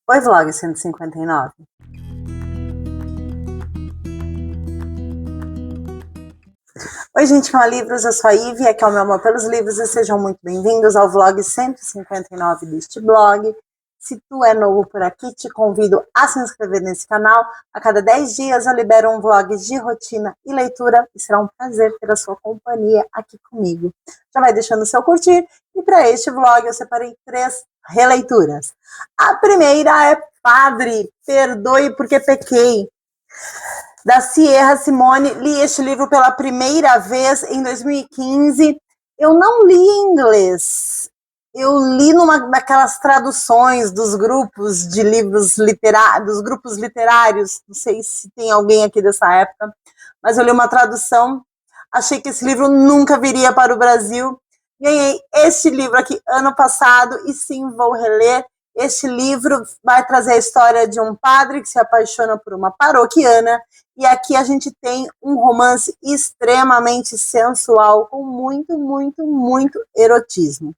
Oi, Vlog 159. Oi, gente, com a Livros, eu sou a Ivy, aqui é o meu amor pelos livros e sejam muito bem-vindos ao Vlog 159 deste blog. Se tu é novo por aqui, te convido a se inscrever nesse canal. A cada 10 dias eu libero um vlog de rotina e leitura e será um prazer ter a sua companhia aqui comigo. Já vai deixando o seu curtir e para este vlog eu separei 3 releituras. A primeira é Padre, Perdoe Porque Pequei, da Sierra Simone. Li este livro pela primeira vez em 2015. Eu não li em inglês. Eu li numa daquelas traduções dos grupos de livros literários, dos grupos literários. Não sei se tem alguém aqui dessa época, mas eu li uma tradução. Achei que esse livro nunca viria para o Brasil. Ganhei este livro aqui ano passado e sim, vou reler. Este livro vai trazer a história de um padre que se apaixona por uma paroquiana. E aqui a gente tem um romance extremamente sensual, com muito erotismo.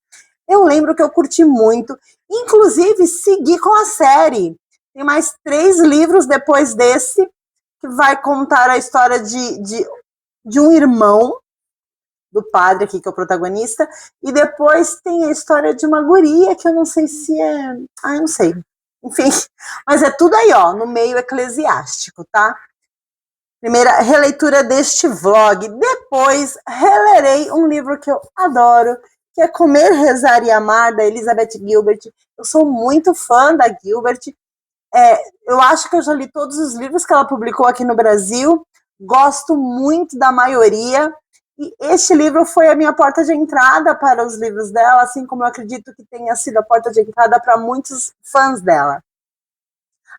Eu lembro que eu curti muito, inclusive segui com a série. Tem mais 3 livros depois desse, que vai contar a história de um irmão do padre aqui, que é o protagonista, e depois tem a história de uma guria, que eu não sei se é... eu não sei. Enfim, mas é tudo aí, ó, no meio eclesiástico, tá? Primeira releitura deste vlog. Depois relerei um livro que eu adoro, que é Comer, Rezar e Amar, da Elizabeth Gilbert. Eu sou muito fã da Gilbert. Eu acho que eu já li todos os livros que ela publicou aqui no Brasil. Gosto muito da maioria. E este livro foi a minha porta de entrada para os livros dela, assim como eu acredito que tenha sido a porta de entrada para muitos fãs dela.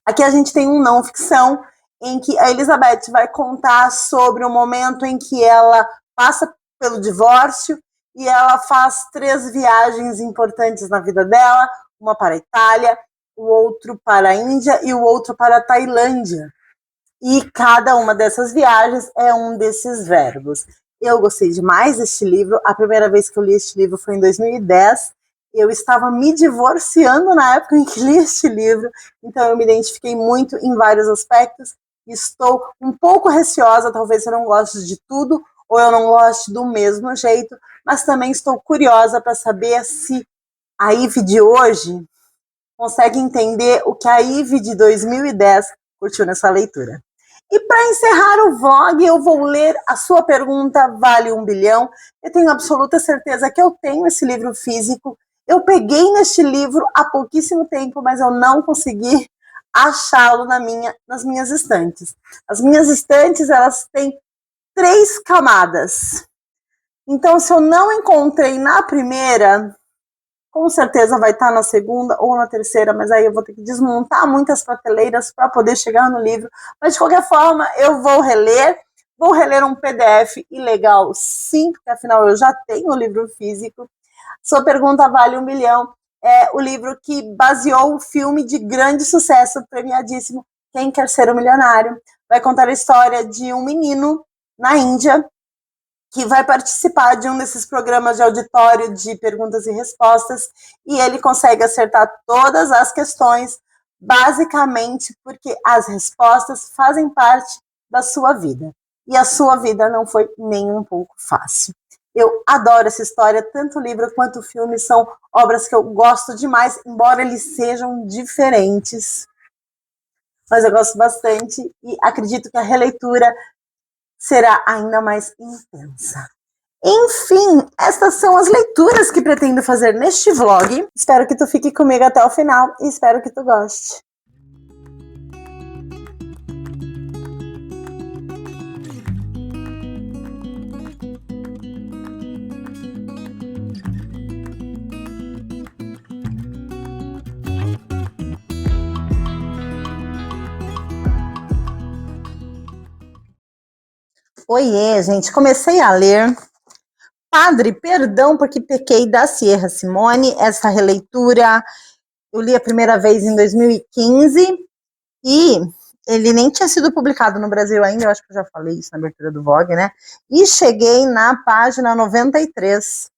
Aqui a gente tem um não ficção, em que a Elizabeth vai contar sobre o momento em que ela passa pelo divórcio e ela faz 3 viagens importantes na vida dela, uma para a Itália, o outro para a Índia e o outro para a Tailândia. E cada uma dessas viagens é um desses verbos. Eu gostei demais deste livro. A primeira vez que eu li este livro foi em 2010. Eu estava me divorciando na época em que li este livro, então eu me identifiquei muito em vários aspectos. Estou um pouco receosa, talvez eu não goste de tudo, ou eu não goste do mesmo jeito, mas também estou curiosa para saber se a Ivy de hoje consegue entender o que a Ivy de 2010 curtiu nessa leitura. E para encerrar o vlog, eu vou ler a sua pergunta, vale 1 bilhão. Eu tenho absoluta certeza que eu tenho esse livro físico. Eu peguei neste livro há pouquíssimo tempo, mas eu não consegui achá-lo nas minhas estantes. As minhas estantes, elas têm 3 camadas. Então, se eu não encontrei na primeira, com certeza vai estar na segunda ou na terceira, mas aí eu vou ter que desmontar muitas prateleiras para poder chegar no livro. Mas, de qualquer forma, eu vou reler um PDF ilegal, sim, porque afinal eu já tenho o livro físico. Sua pergunta vale 1 bilhão. É o livro que baseou o filme de grande sucesso, premiadíssimo, Quem Quer Ser um Milionário. Vai contar a história de um menino na Índia que vai participar de um desses programas de auditório de perguntas e respostas, e ele consegue acertar todas as questões, basicamente porque as respostas fazem parte da sua vida. E a sua vida não foi nem um pouco fácil. Eu adoro essa história, tanto o livro quanto o filme são obras que eu gosto demais, embora eles sejam diferentes. Mas eu gosto bastante e acredito que a releitura será ainda mais intensa. Enfim, estas são as leituras que pretendo fazer neste vlog. Espero que tu fique comigo até o final e espero que tu goste. Oiê, gente, comecei a ler Padre, Perdão Porque Pequei, da Sierra Simone. Essa releitura eu li a primeira vez em 2015 e ele nem tinha sido publicado no Brasil ainda, eu acho que eu já falei isso na abertura do vlog, né? E cheguei na página 93.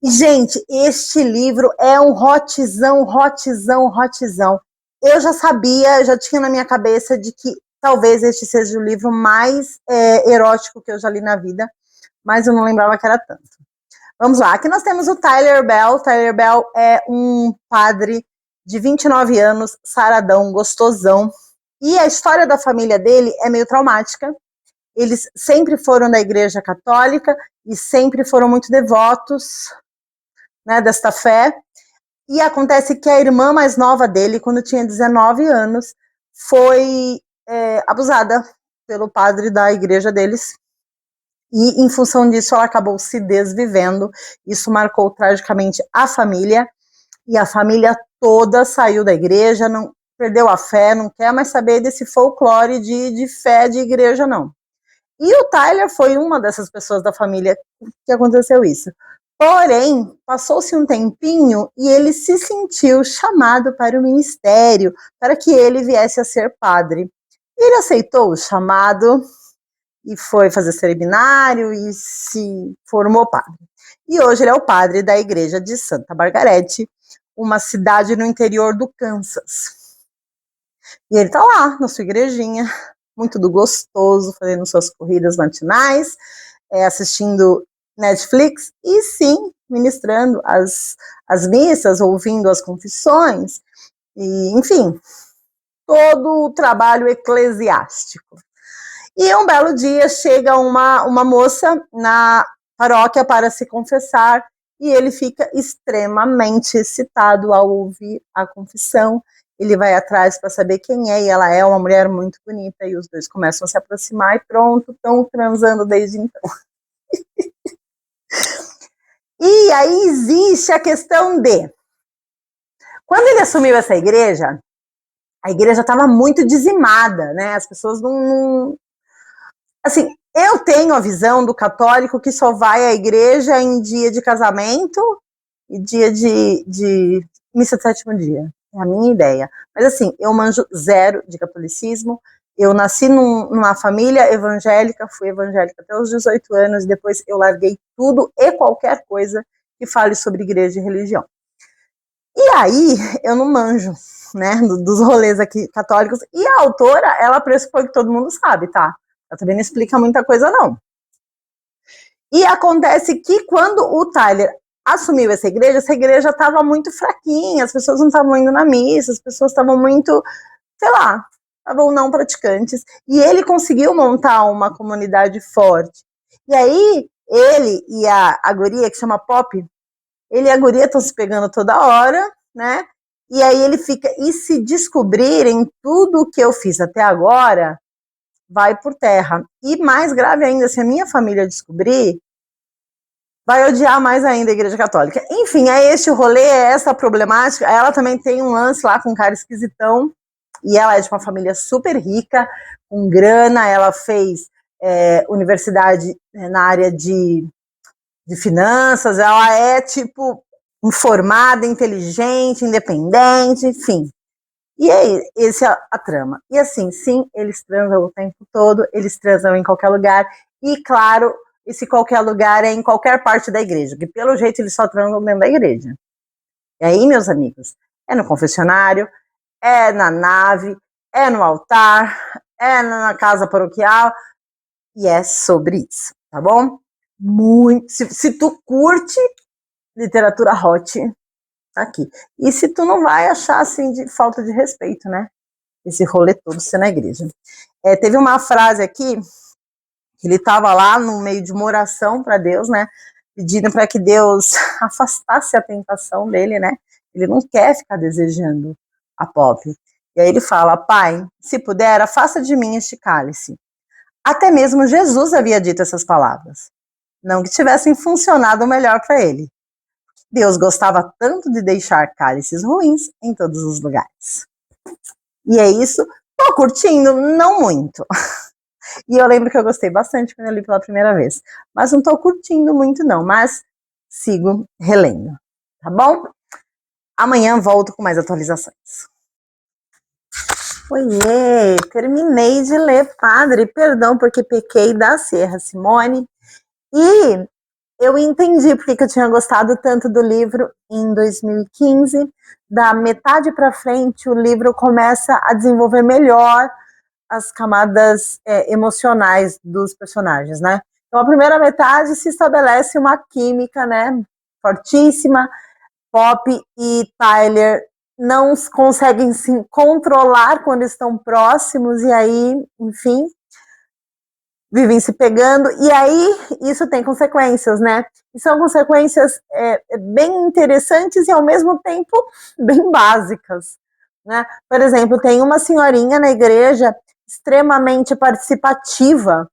E, gente, este livro é um hotzão. eu já sabia, já tinha na minha cabeça de que talvez este seja o livro mais erótico que eu já li na vida, mas eu não lembrava que era tanto. Vamos lá, aqui nós temos o Tyler Bell. Tyler Bell é um padre de 29 anos, saradão, gostosão, e a história da família dele é meio traumática. Eles sempre foram da Igreja Católica e sempre foram muito devotos, né, desta fé. E acontece que a irmã mais nova dele, quando tinha 19 anos, foi abusada pelo padre da igreja deles. E, em função disso, ela acabou se desvivendo. Isso marcou tragicamente a família. E a família toda saiu da igreja, não perdeu a fé, não quer mais saber desse folclore de fé de igreja, não. E o Tyler foi uma dessas pessoas da família que aconteceu isso. Porém, passou-se um tempinho e ele se sentiu chamado para o ministério, para que ele viesse a ser padre. Ele aceitou o chamado e foi fazer seminário e se formou padre. E hoje ele é o padre da igreja de Santa Margarete, uma cidade no interior do Kansas. E ele está lá, na sua igrejinha, muito do gostoso, fazendo suas corridas matinais, assistindo Netflix e sim, ministrando as missas, ouvindo as confissões, e, enfim, todo o trabalho eclesiástico. E um belo dia chega uma moça na paróquia para se confessar e ele fica extremamente excitado ao ouvir a confissão. Ele vai atrás para saber quem é, e ela é uma mulher muito bonita, e os dois começam a se aproximar e pronto, estão transando desde então. E aí existe a questão de, quando ele assumiu essa igreja, a igreja estava muito dizimada, né? As pessoas não... Assim, eu tenho a visão do católico que só vai à igreja em dia de casamento e dia de missa de sétimo dia. É a minha ideia. Mas assim, eu manjo zero de catolicismo. Eu nasci numa família evangélica, fui evangélica até os 18 anos, e depois eu larguei tudo e qualquer coisa que fale sobre igreja e religião. E aí, eu não manjo, né, dos rolês aqui católicos. E a autora, ela pressupõe que todo mundo sabe, tá? Ela também não explica muita coisa, não. E acontece que quando o Tyler assumiu essa igreja estava muito fraquinha, as pessoas não estavam indo na missa, as pessoas estavam muito, sei lá, estavam não praticantes. E ele conseguiu montar uma comunidade forte. E aí, ele e a guria, que chama Pop, ele e a guria estão se pegando toda hora, né? E aí ele fica, e se descobrirem tudo o que eu fiz até agora, vai por terra. E mais grave ainda, se a minha família descobrir, vai odiar mais ainda a Igreja Católica. Enfim, é este o rolê, é essa a problemática. Ela também tem um lance lá com um cara esquisitão, e ela é de uma família super rica, com grana, ela fez universidade na área de finanças, ela é, tipo, informada, inteligente, independente, enfim. E aí, essa é a trama. E assim, sim, eles transam o tempo todo, eles transam em qualquer lugar, e claro, esse qualquer lugar é em qualquer parte da igreja, porque pelo jeito eles só transam dentro da igreja. E aí, meus amigos, é no confessionário, é na nave, é no altar, é na casa paroquial, e é sobre isso, tá bom? Muito. Se tu curte literatura hot, tá aqui. E se tu não vai achar assim de falta de respeito, né? Esse rolê todo ser na igreja. Teve uma frase aqui, que ele estava lá no meio de uma oração para Deus, né? Pedindo para que Deus afastasse a tentação dele, né? Ele não quer ficar desejando a Pop. E aí ele fala: Pai, se puder, afasta de mim este cálice. Até mesmo Jesus havia dito essas palavras. Não que tivessem funcionado melhor para ele. Deus gostava tanto de deixar cálices ruins em todos os lugares. E é isso. Tô curtindo, não muito. E eu lembro que eu gostei bastante quando eu li pela primeira vez. Mas não tô curtindo muito, não. Mas sigo relendo. Tá bom? Amanhã volto com mais atualizações. Oiê, terminei de ler Padre. Perdão porque pequei da Serra Simone. E eu entendi porque que eu tinha gostado tanto do livro em 2015. Da metade para frente, o livro começa a desenvolver melhor as camadas emocionais dos personagens, né? Então, a primeira metade se estabelece uma química, né, fortíssima. Pop e Tyler não conseguem se controlar quando estão próximos, e aí, enfim, vivem se pegando, e aí isso tem consequências, né? E são consequências bem interessantes e ao mesmo tempo bem básicas, né? Por exemplo, tem uma senhorinha na igreja extremamente participativa,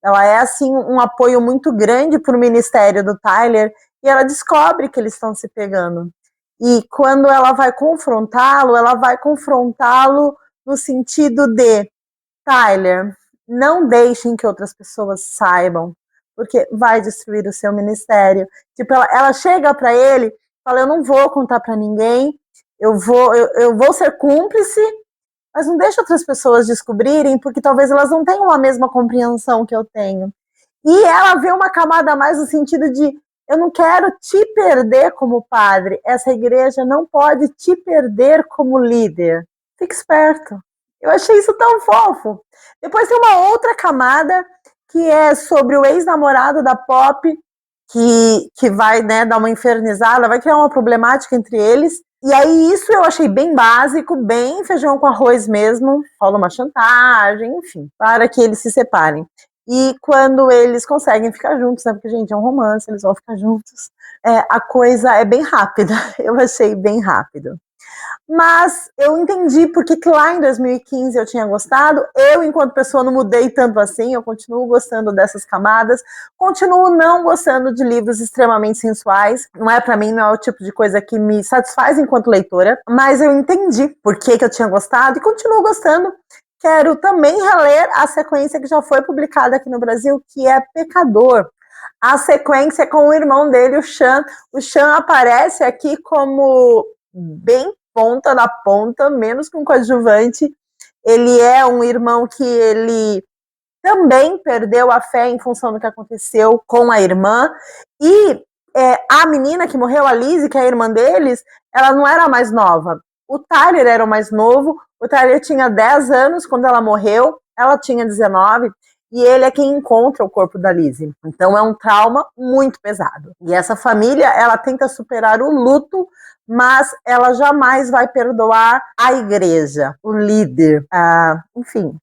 ela é assim um apoio muito grande para o ministério do Tyler, e ela descobre que eles estão se pegando. E quando ela vai confrontá-lo no sentido de: Tyler, não deixem que outras pessoas saibam, porque vai destruir o seu ministério. Tipo, ela chega para ele, fala: eu não vou contar para ninguém, eu vou ser cúmplice, mas não deixa outras pessoas descobrirem, porque talvez elas não tenham a mesma compreensão que eu tenho. E ela vê uma camada a mais no sentido de: eu não quero te perder como padre, essa igreja não pode te perder como líder. Fique esperto. Eu achei isso tão fofo. Depois tem uma outra camada que é sobre o ex-namorado da Pop, que vai, né, dar uma infernizada, vai criar uma problemática entre eles. E aí isso eu achei bem básico, bem feijão com arroz mesmo, rola uma chantagem, enfim, para que eles se separem. E quando eles conseguem ficar juntos, né, porque, gente, é um romance, eles vão ficar juntos, a coisa é bem rápida, eu achei bem rápido. Mas eu entendi porque que lá em 2015 eu tinha gostado. Eu, enquanto pessoa, não mudei tanto assim. Eu continuo gostando dessas camadas. Continuo não gostando de livros extremamente sensuais. Não é, pra mim, não é o tipo de coisa que me satisfaz enquanto leitora. Mas eu entendi por que eu tinha gostado e continuo gostando. Quero também reler a sequência que já foi publicada aqui no Brasil, que é Pecador. A sequência com o irmão dele, o Sean. O Sean aparece aqui como bem ponta da ponta, menos que um coadjuvante. Ele é um irmão que ele também perdeu a fé em função do que aconteceu com a irmã. E a menina que morreu, a Lizzie, que é a irmã deles, ela não era a mais nova. O Tyler era o mais novo. O Tyler tinha 10 anos quando ela morreu, ela tinha 19, e ele é quem encontra o corpo da Lizzie. Então é um trauma muito pesado. E essa família, ela tenta superar o luto, mas ela jamais vai perdoar a igreja, o líder, enfim,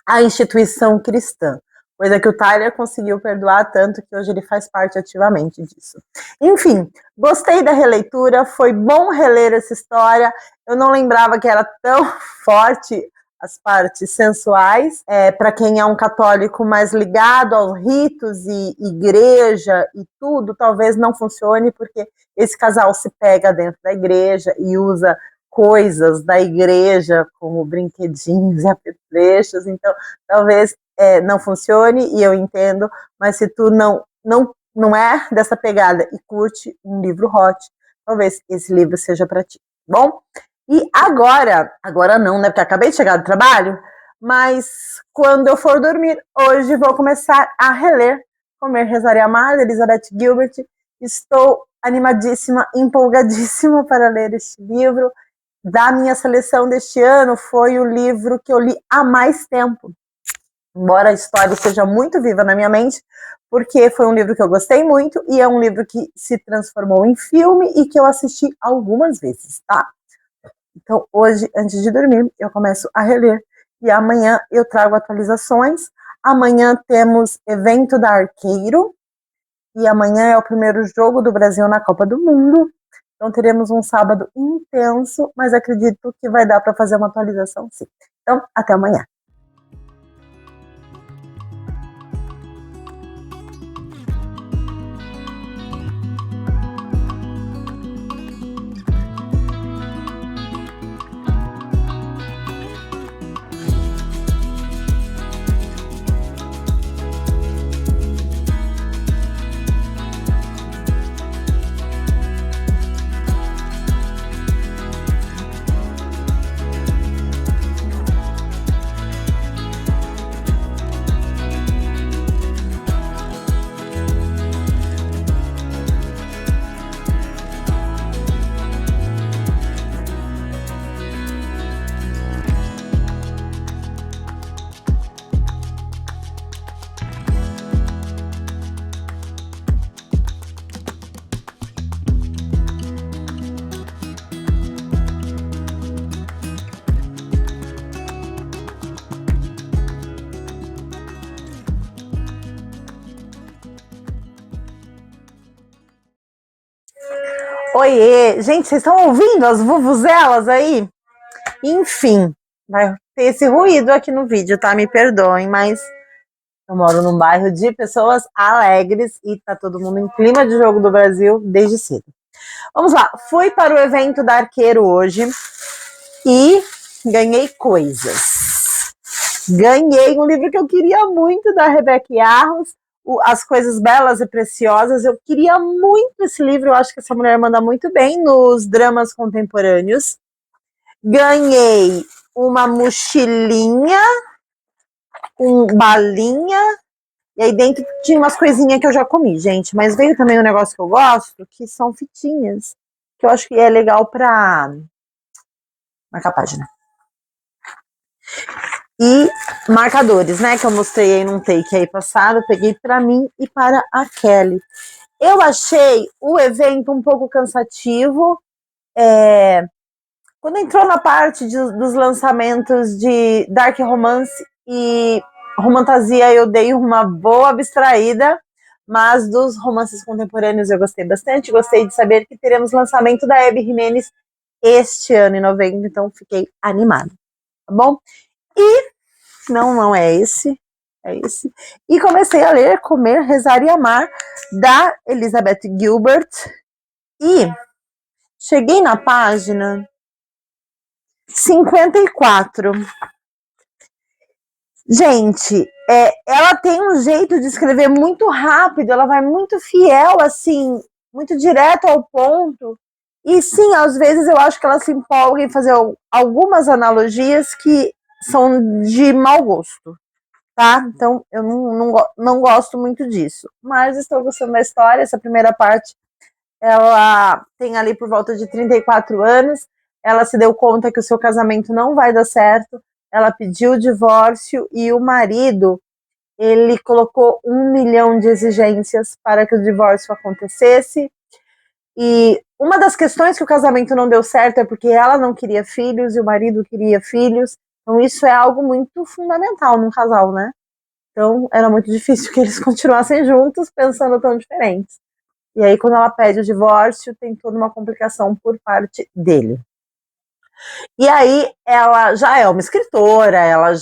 a instituição cristã. Coisa que o Tyler conseguiu perdoar tanto que hoje ele faz parte ativamente disso. Enfim, gostei da releitura, foi bom reler essa história. Eu não lembrava que era tão forte as partes sensuais. Para quem é um católico mais ligado aos ritos e igreja e tudo, talvez não funcione, porque esse casal se pega dentro da igreja e usa coisas da igreja, como brinquedinhos e apetrechos, então talvez não funcione, e eu entendo, mas se tu não é dessa pegada e curte um livro hot, talvez esse livro seja para ti, bom? E agora não, né, porque acabei de chegar do trabalho, mas quando eu for dormir, hoje vou começar a reler Comer, Rezar e Amar, de Elizabeth Gilbert. Estou animadíssima, empolgadíssima para ler este livro. Da minha seleção deste ano, foi o livro que eu li há mais tempo, embora a história seja muito viva na minha mente, porque foi um livro que eu gostei muito, e é um livro que se transformou em filme e que eu assisti algumas vezes, tá? Então, hoje, antes de dormir, eu começo a reler, e amanhã eu trago atualizações. Amanhã temos evento da Arqueiro, e amanhã é o primeiro jogo do Brasil na Copa do Mundo. Então teremos um sábado intenso, mas acredito que vai dar para fazer uma atualização, sim. Então, até amanhã. Oiê! Gente, vocês estão ouvindo as vuvuzelas aí? Enfim, vai ter esse ruído aqui no vídeo, tá? Me perdoem, mas eu moro num bairro de pessoas alegres e tá todo mundo em clima de jogo do Brasil desde cedo. Vamos lá, fui para o evento da Arqueiro hoje e ganhei coisas. Ganhei um livro que eu queria muito, da Rebeca Yarros, As Coisas Belas e Preciosas. Eu queria muito esse livro, eu acho que essa mulher manda muito bem nos dramas contemporâneos. Ganhei uma mochilinha com balinha, e aí dentro tinha umas coisinhas que eu já comi, gente, mas veio também um negócio que eu gosto, que são fitinhas, que eu acho que é legal pra marcar a página. E marcadores, né, que eu mostrei aí num take aí passado, eu peguei pra mim e para a Kelly. Eu achei o evento um pouco cansativo, quando entrou na parte dos lançamentos de Dark Romance e Romantasia, eu dei uma boa abstraída, mas dos romances contemporâneos eu gostei bastante. Gostei de saber que teremos lançamento da Abby Jimenez este ano, em novembro, então fiquei animada, tá bom? E não é esse, é esse. E comecei a ler Comer, Rezar e Amar, da Elizabeth Gilbert, e cheguei na página 54. Gente, ela tem um jeito de escrever muito rápido, ela vai muito fiel, assim, muito direto ao ponto. E sim, às vezes eu acho que ela se empolga em fazer algumas analogias que são de mau gosto, tá? Então eu não gosto muito disso. Mas estou gostando da história. Essa primeira parte, ela tem ali por volta de 34 anos. Ela se deu conta que o seu casamento não vai dar certo. Ela pediu o divórcio e o marido, ele colocou 1 milhão de exigências para que o divórcio acontecesse. E uma das questões que o casamento não deu certo é porque ela não queria filhos e o marido queria filhos. Então isso é algo muito fundamental num casal, né? Então era muito difícil que eles continuassem juntos pensando tão diferentes. E aí quando ela pede o divórcio, tem toda uma complicação por parte dele. E aí ela já é uma escritora, ela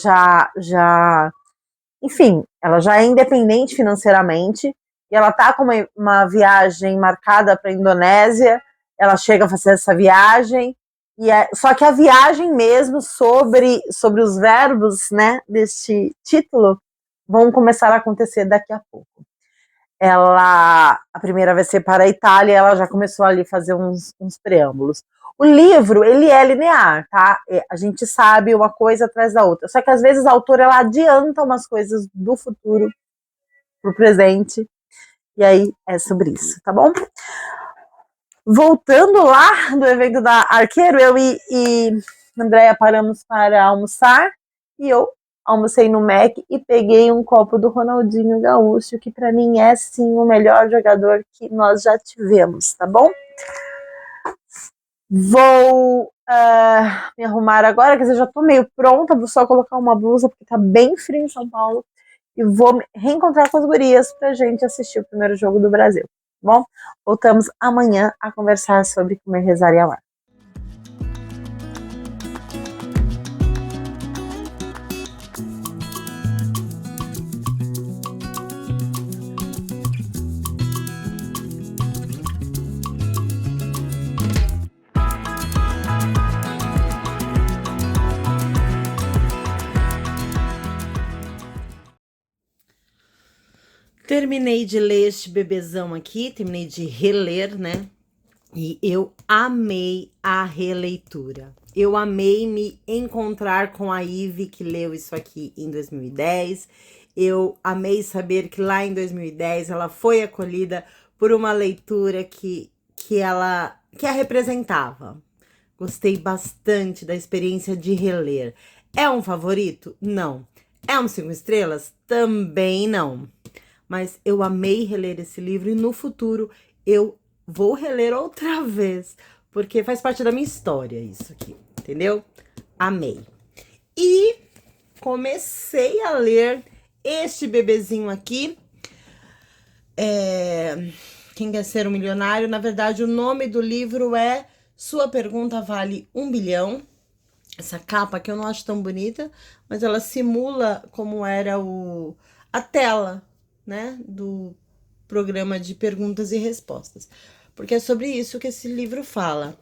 enfim, ela já é independente financeiramente, e ela tá com uma viagem marcada para a Indonésia. Ela chega a fazer essa viagem, só que a viagem mesmo sobre os verbos, né, deste título, vão começar a acontecer daqui a pouco. A primeira vai ser para a Itália, ela já começou ali a fazer uns preâmbulos. O livro, ele é linear, tá? A gente sabe uma coisa atrás da outra. Só que às vezes a autora, ela adianta umas coisas do futuro pro presente. E aí é sobre isso, tá bom? Voltando lá do evento da Arqueiro, eu e Andréia paramos para almoçar. E eu almocei no Mac e peguei um copo do Ronaldinho Gaúcho, que para mim é sim o melhor jogador que nós já tivemos, tá bom? Vou me arrumar agora, quer dizer, já tô meio pronta, vou só colocar uma blusa, porque tá bem frio em São Paulo, e vou me reencontrar com as gurias pra gente assistir o primeiro jogo do Brasil, tá bom? Voltamos amanhã a conversar sobre Comer, Rezar e Amar. Terminei de ler este bebezão aqui, terminei de reler, né? E eu amei a releitura. Eu amei me encontrar com a Ive, que leu isso aqui em 2010. Eu amei saber que lá em 2010 ela foi acolhida por uma leitura que a representava. Gostei bastante da experiência de reler. É um favorito? Não. É um 5 estrelas? Também não. Mas eu amei reler esse livro e no futuro eu vou reler outra vez, porque faz parte da minha história isso aqui, entendeu? Amei. E comecei a ler este bebezinho aqui, Quem Quer Ser um Milionário. Na verdade, o nome do livro é Sua Pergunta Vale 1 bilhão. Essa capa que eu não acho tão bonita, mas ela simula como era a tela, né, do programa de perguntas e respostas. Porque é sobre isso que esse livro fala.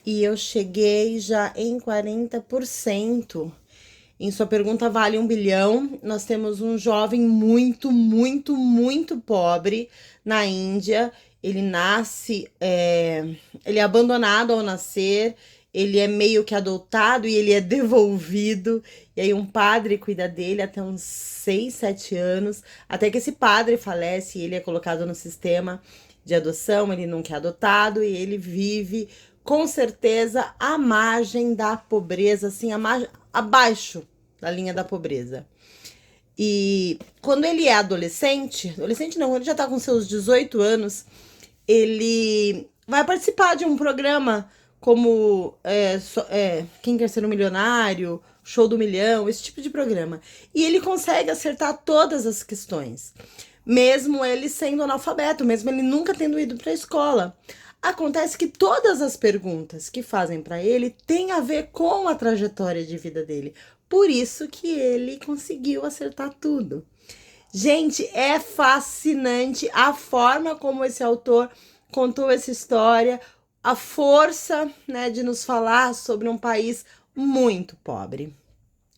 E eu cheguei já em 40%. Em Sua Pergunta Vale 1 bilhão, nós temos um jovem muito, muito, muito pobre na Índia. Ele nasce, ele é abandonado ao nascer, ele é meio que adotado e ele é devolvido. E aí um padre cuida dele até uns 6, 7 anos, até que esse padre falece e ele é colocado no sistema de adoção, ele nunca é adotado e ele vive, com certeza, à margem da pobreza, assim, abaixo da linha da pobreza. E quando ele é adolescente não, ele já tá com seus 18 anos, ele vai participar de um programa como Quem Quer Ser um Milionário, Show do Milhão, esse tipo de programa. E ele consegue acertar todas as questões, mesmo ele sendo analfabeto, mesmo ele nunca tendo ido para a escola. Acontece que todas as perguntas que fazem para ele têm a ver com a trajetória de vida dele. Por isso que ele conseguiu acertar tudo. Gente, é fascinante a forma como esse autor contou essa história, a força, né, de nos falar sobre um país muito pobre.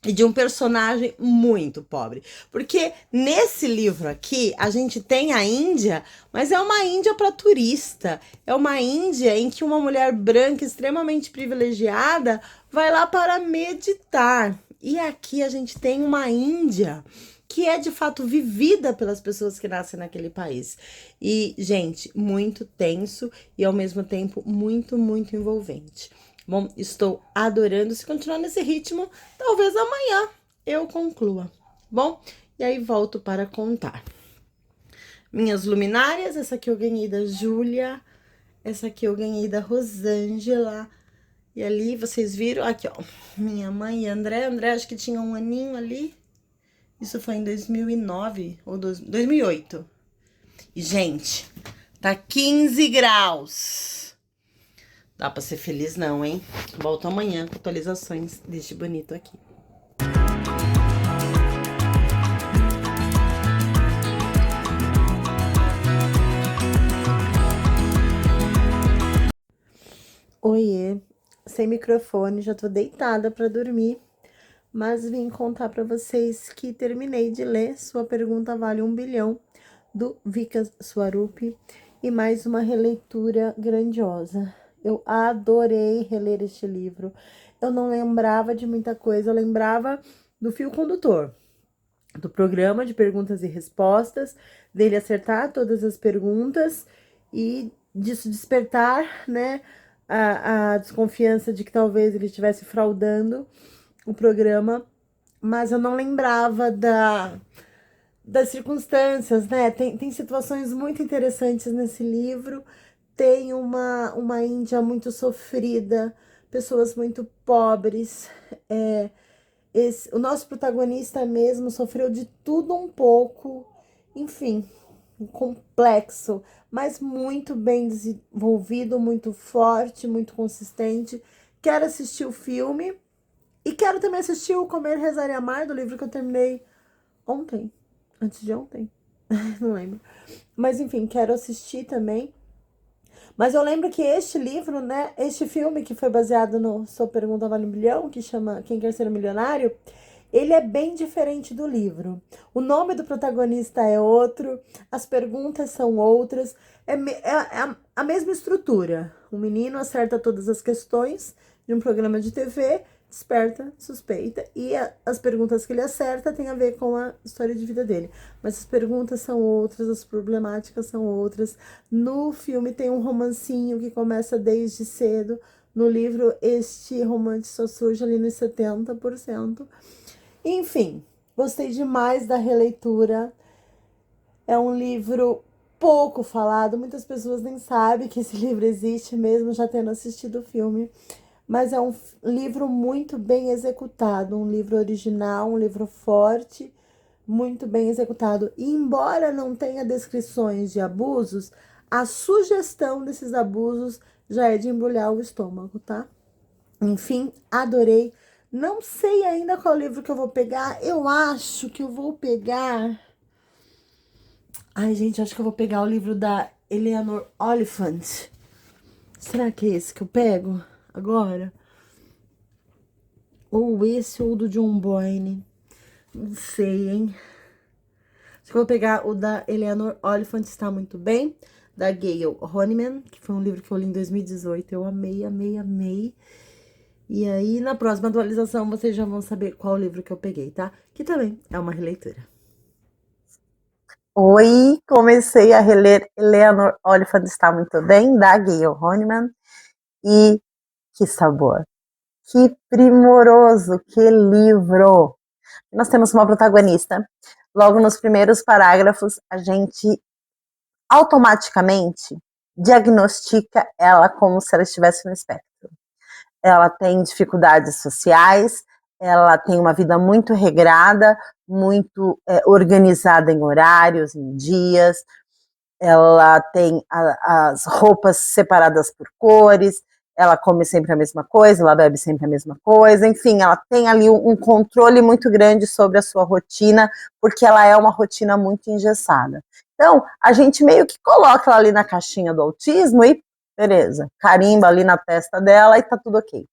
E de um personagem muito pobre. Porque nesse livro aqui, a gente tem a Índia, mas é uma Índia para turista. É uma Índia em que uma mulher branca extremamente privilegiada vai lá para meditar. E aqui a gente tem uma Índia que é de fato vivida pelas pessoas que nascem naquele país. E, gente, muito tenso e ao mesmo tempo muito, muito envolvente. Bom, estou adorando. Se continuar nesse ritmo, talvez amanhã eu conclua. Bom, e aí volto para contar. Minhas luminárias, essa aqui eu ganhei da Júlia, essa aqui eu ganhei da Rosângela. E ali, vocês viram, aqui ó, minha mãe e André acho que tinha um aninho ali. Isso foi em 2009 ou 2008. E, gente, tá 15 graus. Dá pra ser feliz não, hein? Volto amanhã com atualizações deste bonito aqui. Oiê, sem microfone, já tô deitada pra dormir, mas vim contar pra vocês que terminei de ler Sua Pergunta Vale 1 bilhão, do Vikas Swarup, e mais uma releitura grandiosa. Eu adorei reler este livro. Eu não lembrava de muita coisa, eu lembrava do fio condutor, do programa de perguntas e respostas, dele acertar todas as perguntas e disso despertar, né, a desconfiança de que talvez ele estivesse fraudando o programa, mas eu não lembrava das circunstâncias, né? Tem situações muito interessantes nesse livro. Tem uma Índia muito sofrida, pessoas muito pobres. O nosso protagonista mesmo sofreu de tudo um pouco, enfim, complexo, mas muito bem desenvolvido, muito forte, muito consistente. Quero assistir o filme e quero também assistir o Comer, Rezar e Amar, do livro que eu terminei ontem, antes de ontem, não lembro. Mas enfim, quero assistir também. Mas eu lembro que este livro, né, este filme que foi baseado no Sua Pergunta Vale 1 bilhão, que chama Quem Quer Ser um Milionário, ele é bem diferente do livro. O nome do protagonista é outro, as perguntas são outras, é a mesma estrutura. O menino acerta todas as questões de um programa de TV, desperta suspeita, e as perguntas que ele acerta tem a ver com a história de vida dele. Mas as perguntas são outras, as problemáticas são outras. No filme tem um romancinho que começa desde cedo. No livro, este romance só surge ali nos 70%. Enfim, gostei demais da releitura. É um livro pouco falado, muitas pessoas nem sabem que esse livro existe, mesmo já tendo assistido o filme. Mas é um livro muito bem executado, um livro original, um livro forte, muito bem executado. E embora não tenha descrições de abusos, A sugestão desses abusos já é de embrulhar o estômago, tá? Enfim, adorei. Não sei ainda qual livro que eu vou pegar. Eu acho que eu vou pegar. Ai, gente, acho que eu vou pegar o livro da Eleanor Oliphant. Será que é esse que eu pego agora? Ou esse ou do John Boyne? Não sei, hein? Acho que eu vou pegar o da Eleanor Oliphant, está muito bem. Da Gayle Honeyman, que foi um livro que eu li em 2018. Eu amei, amei, amei. E aí, na próxima atualização, vocês já vão saber qual livro que eu peguei, tá? Que também é uma releitura. Oi, comecei a reler Eleanor Oliphant está muito bem, da Gayle Honeyman. E que sabor, que primoroso, que livro! Nós temos uma protagonista. Logo nos primeiros parágrafos, a gente automaticamente diagnostica ela como se ela estivesse no espectro. Ela tem dificuldades sociais, ela tem uma vida muito regrada, muito organizada em horários, em dias, ela tem as roupas separadas por cores, ela come sempre a mesma coisa, ela bebe sempre a mesma coisa, enfim, ela tem ali um controle muito grande sobre a sua rotina, porque ela é uma rotina muito engessada. Então, a gente meio que coloca ela ali na caixinha do autismo e, beleza, carimba ali na testa dela e tá tudo ok.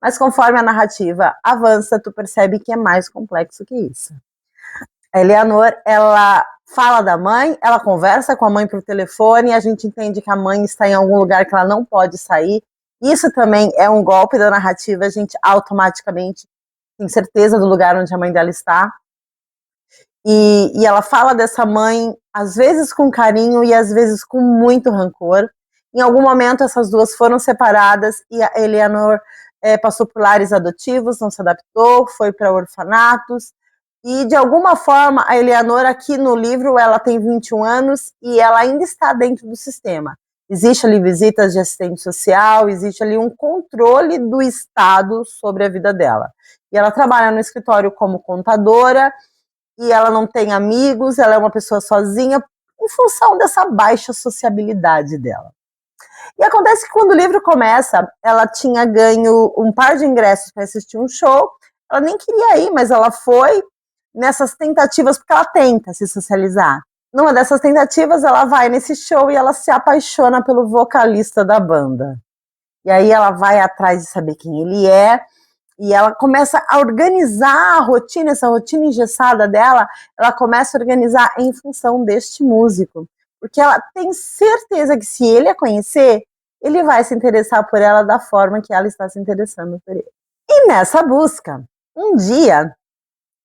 Mas conforme a narrativa avança, tu percebe que é mais complexo que isso. A Eleanor, ela fala da mãe, ela conversa com a mãe por telefone, e a gente entende que a mãe está em algum lugar que ela não pode sair. Isso também é um golpe da narrativa, a gente automaticamente tem certeza do lugar onde a mãe dela está. E ela fala dessa mãe, às vezes com carinho e às vezes com muito rancor. Em algum momento, essas duas foram separadas e a Eleanor passou por lares adotivos, não se adaptou, foi para orfanatos. E, de alguma forma, a Eleanor, aqui no livro, ela tem 21 anos e ela ainda está dentro do sistema. Existe ali visitas de assistente social, existe ali um controle do Estado sobre a vida dela. E ela trabalha no escritório como contadora, e ela não tem amigos, ela é uma pessoa sozinha, em função dessa baixa sociabilidade dela. E acontece que quando o livro começa, ela tinha ganho um par de ingressos para assistir um show, ela nem queria ir, mas ela foi nessas tentativas, porque ela tenta se socializar. Numa dessas tentativas, ela vai nesse show e ela se apaixona pelo vocalista da banda. E aí ela vai atrás de saber quem ele é, e ela começa a organizar a rotina, essa rotina engessada dela, ela começa a organizar em função deste músico. Porque ela tem certeza que se ele a conhecer, ele vai se interessar por ela da forma que ela está se interessando por ele. E nessa busca, um dia,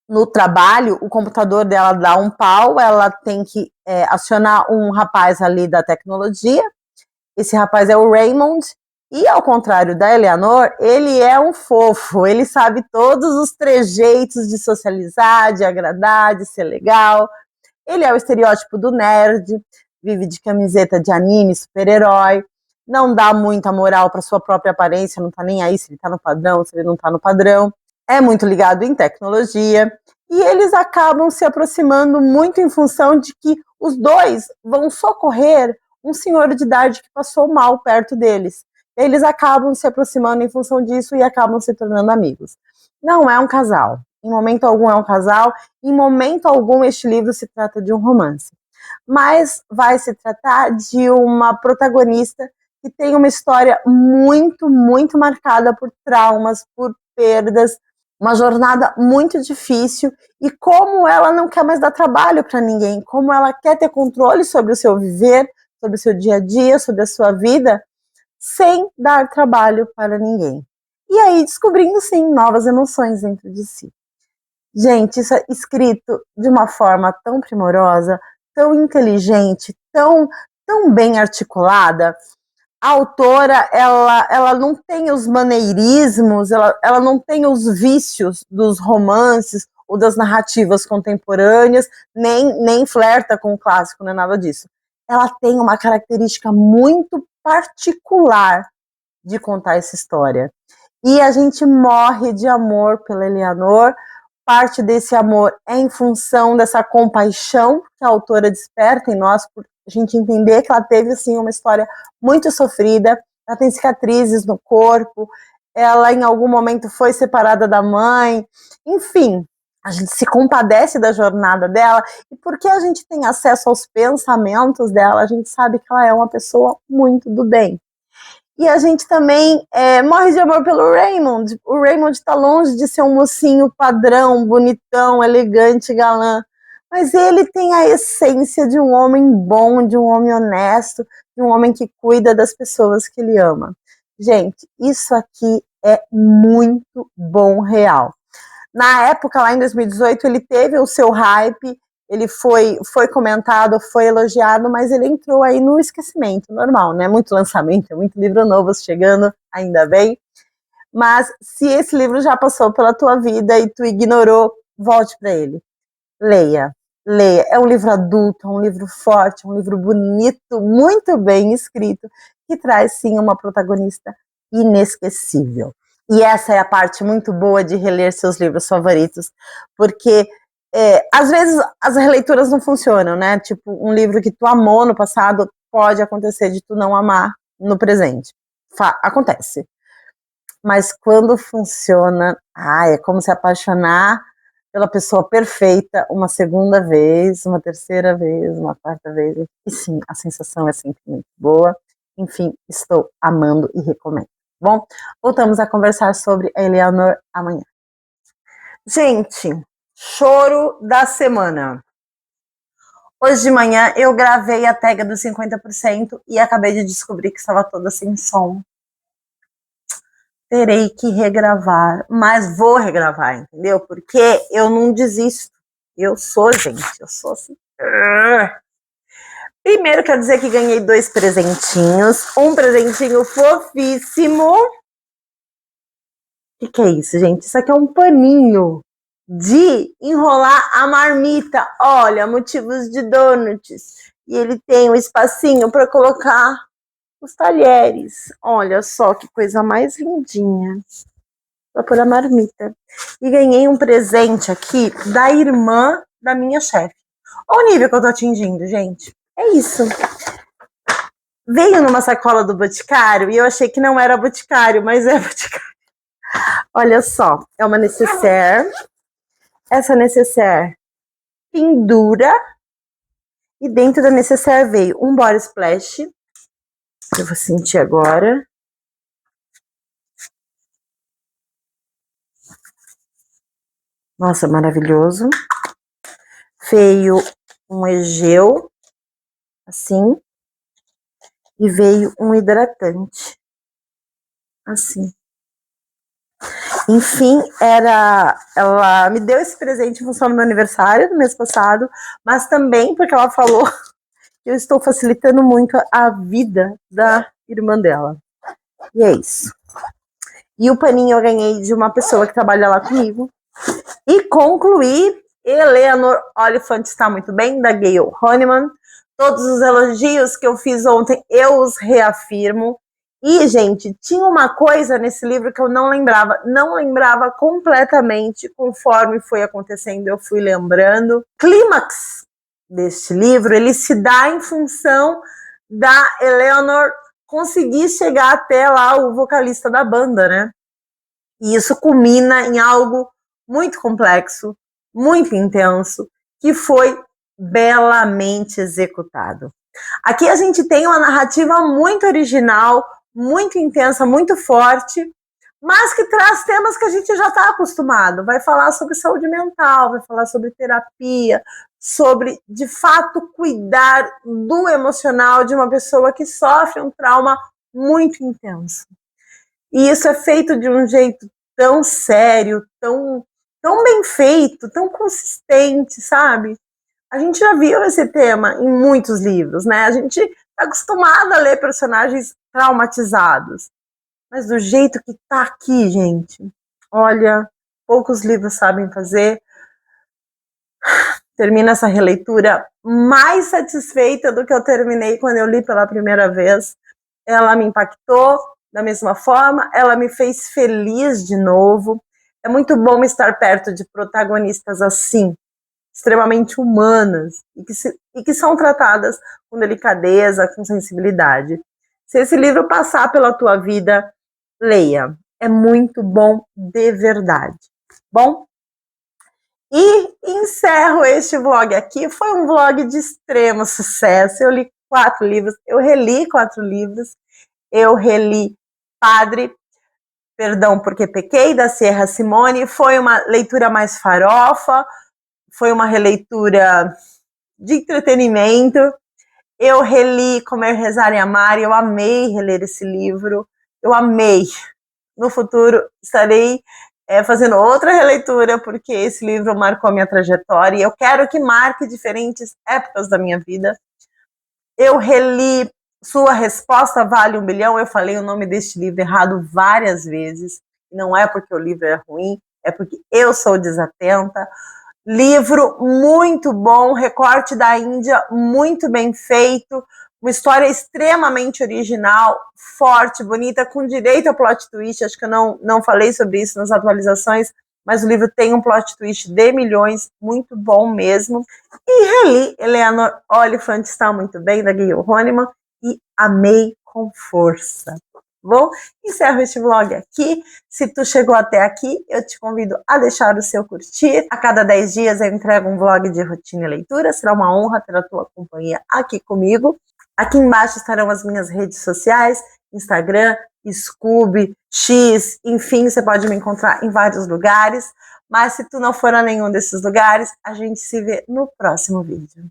no trabalho, o computador dela dá um pau, ela tem que acionar um rapaz ali da tecnologia. Esse rapaz é o Raymond, e ao contrário da Eleanor, ele é um fofo, ele sabe todos os trejeitos de socializar, de agradar, de ser legal. Ele é o estereótipo do nerd, vive de camiseta de anime, super-herói, não dá muita moral para sua própria aparência, não tá nem aí se ele tá no padrão, se ele não tá no padrão. É muito ligado em tecnologia, e eles acabam se aproximando muito em função de que os dois vão socorrer um senhor de idade que passou mal perto deles. Eles acabam se aproximando em função disso e acabam se tornando amigos. Não é um casal. Em momento algum é um casal. Em momento algum este livro se trata de um romance. Mas vai se tratar de uma protagonista que tem uma história muito, muito marcada por traumas, por perdas, uma jornada muito difícil, e como ela não quer mais dar trabalho para ninguém, como ela quer ter controle sobre o seu viver, sobre o seu dia a dia, sobre a sua vida, sem dar trabalho para ninguém. E aí descobrindo, sim, novas emoções dentro de si. Gente, isso é escrito de uma forma tão primorosa, tão inteligente, tão bem articulada. A autora, ela não tem os maneirismos, ela não tem os vícios dos romances ou das narrativas contemporâneas, nem flerta com o clássico, não é nada disso. Ela tem uma característica muito particular de contar essa história. E a gente morre de amor pela Eleanor. Parte desse amor é em função dessa compaixão que a autora desperta em nós por a gente entender que ela teve, assim, uma história muito sofrida, ela tem cicatrizes no corpo, ela em algum momento foi separada da mãe, enfim, a gente se compadece da jornada dela, e porque a gente tem acesso aos pensamentos dela, a gente sabe que ela é uma pessoa muito do bem. E a gente também morre de amor pelo Raymond. O Raymond tá longe de ser um mocinho padrão, bonitão, elegante, galã, mas ele tem a essência de um homem bom, de um homem honesto, de um homem que cuida das pessoas que ele ama. Gente, isso aqui é muito bom real. Na época, lá em 2018, ele teve o seu hype, ele foi comentado, foi elogiado, mas ele entrou aí no esquecimento, normal, né? Muito lançamento, muito livro novo chegando, ainda bem. Mas se esse livro já passou pela tua vida e tu ignorou, volte para ele. Leia, leia. É um livro adulto, é um livro forte, é um livro bonito, muito bem escrito, que traz sim uma protagonista inesquecível. E essa é a parte muito boa de reler seus livros favoritos, porque às vezes as releituras não funcionam, né? Tipo, um livro que tu amou no passado, pode acontecer de tu não amar no presente. Acontece. Mas quando funciona, é como se apaixonar pela pessoa perfeita uma segunda vez, uma terceira vez, uma quarta vez. E sim, a sensação é sempre muito boa. Enfim, estou amando e recomendo. Bom, voltamos a conversar sobre a Eleanor amanhã. Gente, choro da semana. Hoje de manhã eu gravei a tag dos 50% e acabei de descobrir que estava toda sem som. Terei que regravar, mas vou regravar, entendeu? Porque eu não desisto. Eu sou, gente, eu sou assim. Primeiro, quero dizer que ganhei 2 presentinhos. Um presentinho fofíssimo. O que é isso, gente? Isso aqui é um paninho de enrolar a marmita. Olha, motivos de donuts. E ele tem um espacinho para colocar os talheres. Olha só que coisa mais lindinha. Para pôr a marmita. E ganhei um presente aqui da irmã da minha chefe. Olha o nível que eu tô atingindo, gente. É isso. Veio numa sacola do Boticário e eu achei que não era Boticário, mas é Boticário. Olha só, é uma necessaire. Essa necessaire pendura. E dentro da necessaire veio um body splash. Eu vou sentir agora. Nossa, maravilhoso. Veio um egeu, assim. E veio um hidratante, assim. Enfim, ela me deu esse presente em função do meu aniversário do mês passado, mas também porque ela falou que eu estou facilitando muito a vida da irmã dela. E é isso. E o paninho eu ganhei de uma pessoa que trabalha lá comigo. E concluí, Eleanor Oliphant está muito bem, da Gayle Honeyman. Todos os elogios que eu fiz ontem, eu os reafirmo. E, gente, tinha uma coisa nesse livro que eu não lembrava completamente, conforme foi acontecendo, eu fui lembrando. Clímax deste livro, ele se dá em função da Eleanor conseguir chegar até lá o vocalista da banda, né? E isso culmina em algo muito complexo, muito intenso, que foi belamente executado. Aqui a gente tem uma narrativa muito original, muito intensa, muito forte, mas que traz temas que a gente já está acostumado. Vai falar sobre saúde mental, vai falar sobre terapia, sobre, de fato, cuidar do emocional de uma pessoa que sofre um trauma muito intenso. E isso é feito de um jeito tão sério, tão bem feito, tão consistente, sabe? A gente já viu esse tema em muitos livros, né? A gente está acostumado a ler personagens traumatizados. Mas do jeito que tá aqui, gente, olha, poucos livros sabem fazer. Termina essa releitura mais satisfeita do que eu terminei quando eu li pela primeira vez. Ela me impactou da mesma forma, ela me fez feliz de novo. É muito bom estar perto de protagonistas assim, extremamente humanas e que são tratadas com delicadeza, com sensibilidade. Se esse livro passar pela tua vida, leia. É muito bom de verdade. Bom? E encerro este vlog aqui. Foi um vlog de extremo sucesso. Eu li 4 livros, eu reli 4 livros. Eu reli Padre, Perdão Porque Pequei, da Sierra Simone. Foi uma leitura mais farofa, foi uma releitura de entretenimento. Eu reli Comer, Rezar e Amar, e eu amei reler esse livro. Eu amei. No futuro estarei fazendo outra releitura, porque esse livro marcou a minha trajetória e eu quero que marque diferentes épocas da minha vida. Eu reli Sua Resposta Vale 1 Bilhão, eu falei o nome deste livro errado várias vezes, não é porque o livro é ruim, é porque eu sou desatenta. Livro muito bom, recorte da Índia, muito bem feito, uma história extremamente original, forte, bonita, com direito a plot twist. Acho que eu não falei sobre isso nas atualizações, mas o livro tem um plot twist de milhões, muito bom mesmo. E reli Eleanor Oliphant Está Muito Bem, da Gayle Honeyman, e amei com força. Bom, encerro este vlog aqui. Se tu chegou até aqui, eu te convido a deixar o seu curtir. A cada 10 dias eu entrego um vlog de rotina e leitura. Será uma honra ter a tua companhia aqui comigo. Aqui embaixo estarão as minhas redes sociais, Instagram, Scoob, X, enfim, você pode me encontrar em vários lugares. Mas se tu não for a nenhum desses lugares, a gente se vê no próximo vídeo.